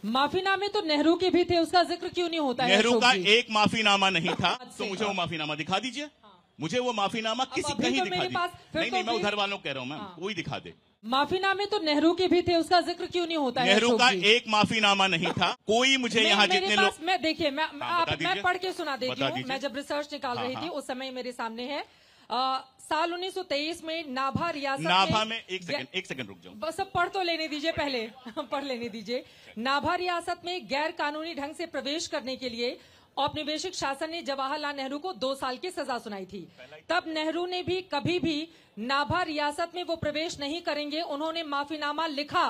माफीनामे तो नेहरू के भी थे, उसका जिक्र क्यों नहीं होता है? नेहरू का एक माफीनामा नहीं था, तो मुझे वो माफीनामा दिखा दीजिए। मुझे वो माफीनामा किसी कहीं दिखा दीजिए। नहीं, मैं उधर वालों कह रहा हूँ मैम, कोई दिखा दे। माफीनामे तो नेहरू के भी थे, उसका जिक्र क्यों नहीं होता है? नेहरू का एक माफीनामा नहीं था, कोई मुझे यहाँ जितने लोग। मैं देखिए, मैं पढ़ के सुना देती हूँ। मैं जब रिसर्च निकाल रही थी उस समय मेरे सामने है साल 1923 में नाभा रियासत में एक सेकंड रुक जाओ, बस अब पढ़ तो लेने दीजिए, पहले पढ़ लेने दीजिए। नाभा रियासत में गैर कानूनी ढंग से प्रवेश करने के लिए औपनिवेशिक शासन ने जवाहरलाल नेहरू को 2 साल की सजा सुनाई थी। तब नेहरू ने भी कभी भी नाभा रियासत में वो प्रवेश नहीं करेंगे, उन्होंने माफीनामा लिखा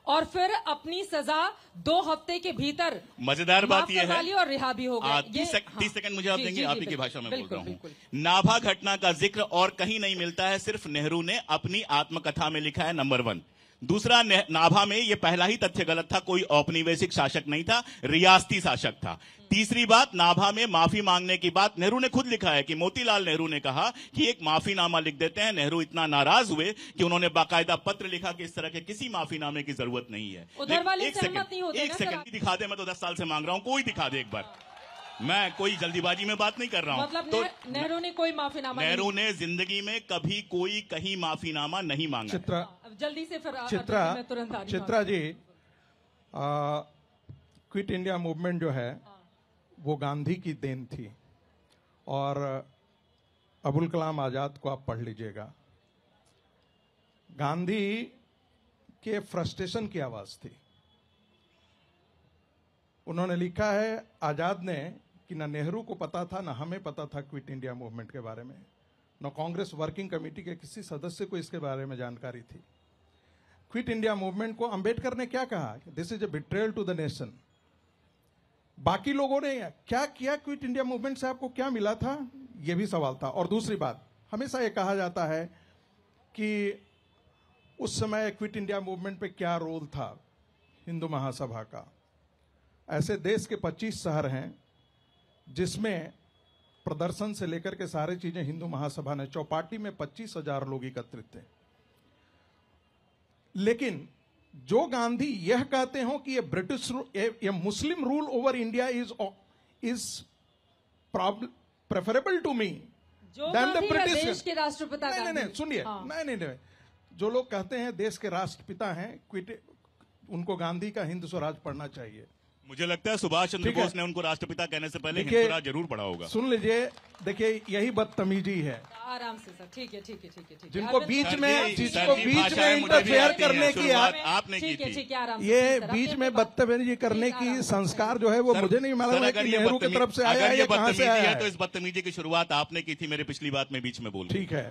और फिर अपनी सजा 2 हफ्ते के भीतर मजेदार बात यह है और रिहा भी हो गए। 30 सेकंड मुझे आप देंगे, आप ही की भाषा में बोल रहा हूँ। नाभा घटना का जिक्र और कहीं नहीं मिलता है, सिर्फ नेहरू ने अपनी आत्मकथा में लिखा है, नंबर 1। दूसरा, नाभा में ये पहला ही तथ्य गलत था, कोई औपनिवेशिक शासक नहीं था, रियासती शासक था। तीसरी बात, नाभा में माफी मांगने की बात नेहरू ने खुद लिखा है कि मोतीलाल नेहरू ने कहा कि एक माफीनामा लिख देते हैं। नेहरू इतना नाराज हुए कि उन्होंने बाकायदा पत्र लिखा कि इस तरह के किसी माफीनामे की जरूरत नहीं है। एक सेकंड दिखा दे, मैं तो 10 साल से मांग रहा हूं, कोई दिखा दे एक बार। मैं कोई जल्दीबाजी में बात नहीं कर रहा हूं। मतलब तो नेहरू ने कोई माफीनामा, नेहरू ने जिंदगी में कभी कोई कहीं माफीनामा नहीं मांगा। जल्दी से फिर Chitra ji, quit India movement जो है वो गांधी की देन थी, और अबुल कलाम आजाद को आप पढ़ लीजिएगा। गांधी के फ्रस्ट्रेशन की आवाज थी। उन्होंने लिखा है, आजाद ने, कि ना नेहरू को पता था ना हमें पता था क्विट इंडिया मूवमेंट के बारे में, न कांग्रेस वर्किंग कमेटी के किसी सदस्य को इसके बारे में जानकारी थी। क्विट इंडिया मूवमेंट को अंबेडकर ने क्या कहा? This is a betrayal to the nation. बाकी लोगों ने क्या किया क्विट इंडिया मूवमेंट से? आपको क्या मिला था? यह भी सवाल था। और दूसरी बात, हमेशा यह कहा जाता है कि उस समय क्विट इंडिया मूवमेंट पे क्या रोल था हिंदू महासभा का। ऐसे देश के 25 शहर हैं जिसमें प्रदर्शन से लेकर के सारी चीजें हिंदू महासभा ने, चौपाटी में 25,000 लोग एकत्रित थे। लेकिन जो गांधी यह कहते हो कि ये Muslim rule over India is preferable to me than the British. देश के राष्ट्रपिता, नहीं सुनिए, नहीं, जो लोग कहते हैं देश के राष्ट्रपिता हैं, उनको गांधी का हिंद स्वराज पढ़ना चाहिए। मुझे लगता है सुभाष चंद्र बोस ने उनको राष्ट्रपिता कहने से पहले हिंद स्वराज जरूर पढ़ा होगा। सुन लीजिए, देखिए यही बदतमीजी है। आराम से सर, ठीक है। जिनको बीच में इंटरफेयर करने की आपने की थी, ये बीच में बदतमीजी करने की संस्कार जो है वो मुझे नहीं मालूम है कि नेहरू की तरफ से आया है या कहां से आया है। तो इस बदतमीजी की शुरुआत आपने की थी मेरे पिछली बात में बीच में बोल। ठीक है।